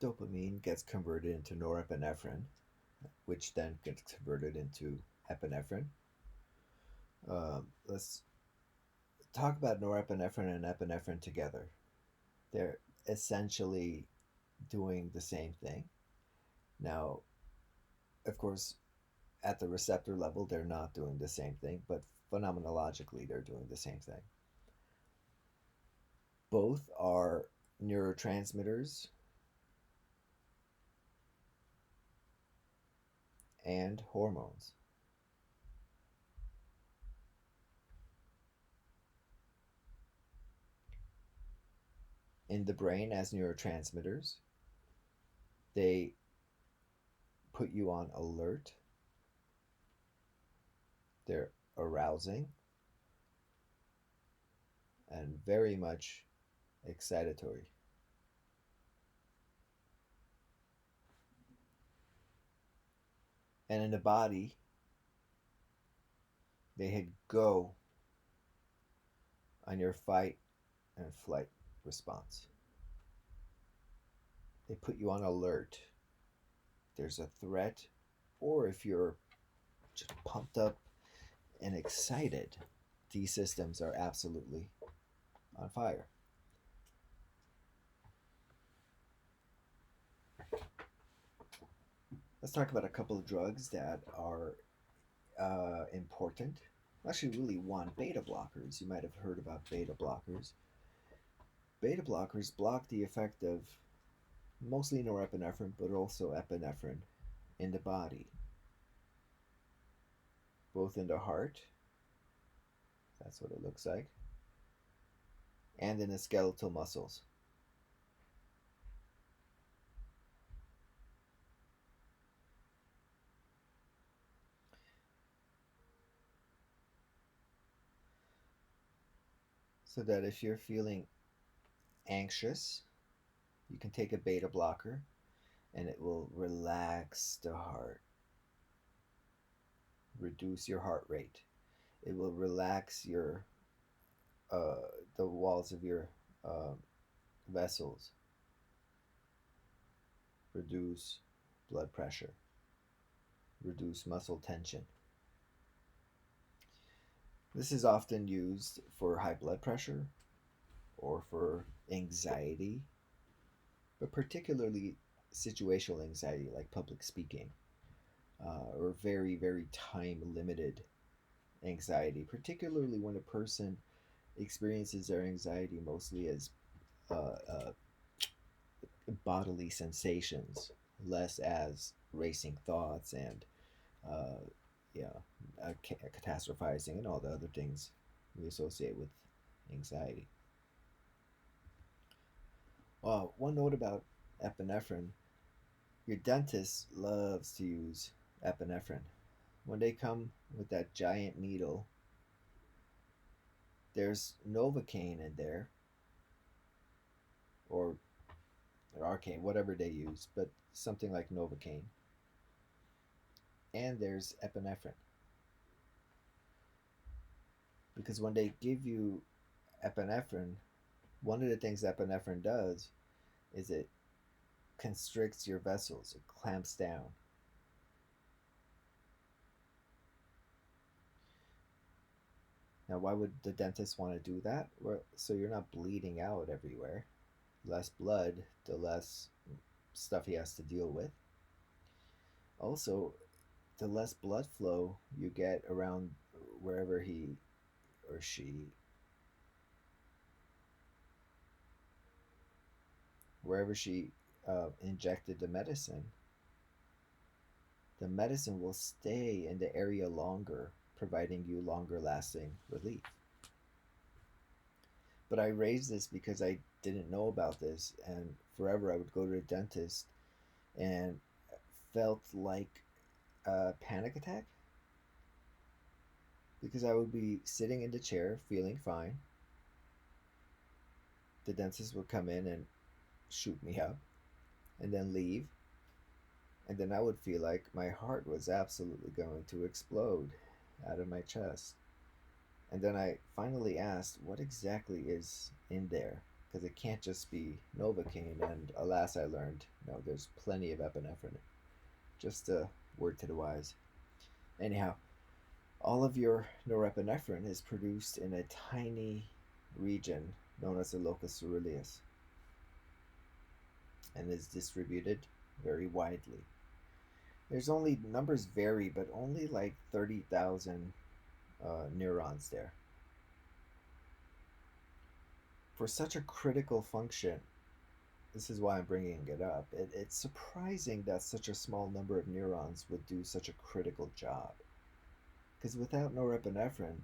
Dopamine gets converted into norepinephrine, which then gets converted into epinephrine. Let's talk about norepinephrine and epinephrine together. They're essentially doing the same thing. Now, of course, at the receptor level, they're not doing the same thing, but phenomenologically, they're doing the same thing. Both are neurotransmitters and hormones. In the brain, as neurotransmitters, they put you on alert, they're arousing, and very much excitatory. And in the body, they hit go on your fight and flight response. They put you on alert. There's a threat, or if you're just pumped up and excited, these systems are absolutely on fire. Let's talk about a couple of drugs that are important. Actually, really one, beta blockers. You might have heard about beta blockers. Beta blockers block the effect of mostly norepinephrine, but also epinephrine in the body, both in the heart, that's what it looks like, and in the skeletal muscles. So that if you're feeling anxious, you can take a beta blocker and it will relax the heart, reduce your heart rate. It will relax your the walls of your uh, vessels, reduce blood pressure, reduce muscle tension. This is often used for high blood pressure or for anxiety, but particularly situational anxiety like public speaking, or very, very time limited anxiety, particularly when a person experiences their anxiety mostly as bodily sensations, less as racing thoughts and uh, yeah, catastrophizing and all the other things we associate with anxiety. One note about epinephrine: your dentist loves to use epinephrine. When they come with that giant needle, there's Novocaine in there, or Arcane, whatever they use, but something like Novocaine. And there's epinephrine. Because when they give you epinephrine, one of the things epinephrine does is it constricts your vessels, it clamps down. Now, why would the dentist want to do that? Well, so you're not bleeding out everywhere. Less blood, the less stuff he has to deal with. Also, the less blood flow you get around wherever he or she, wherever she injected the medicine will stay in the area longer, providing you longer lasting relief. But I raised this because I didn't know about this, and forever I would go to the dentist and felt like a panic attack because I would be sitting in the chair feeling fine. The dentist would come in and shoot me up and then leave. And then I would feel like my heart was absolutely going to explode out of my chest. And then I finally asked, what exactly is in there? because it can't just be Novocaine. And alas, I learned no, there's plenty of epinephrine. Just a word to the wise. Anyhow, all of your norepinephrine is produced in a tiny region known as the locus ceruleus and is distributed very widely. There's only, numbers vary, but only like 30,000 neurons there. For such a critical function, this is why I'm bringing it up. It's surprising that such a small number of neurons would do such a critical job. Because without norepinephrine,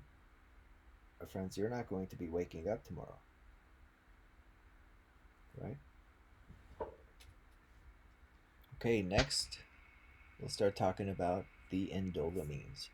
my friends, you're not going to be waking up tomorrow, right? Okay, next we'll start talking about the indolamines.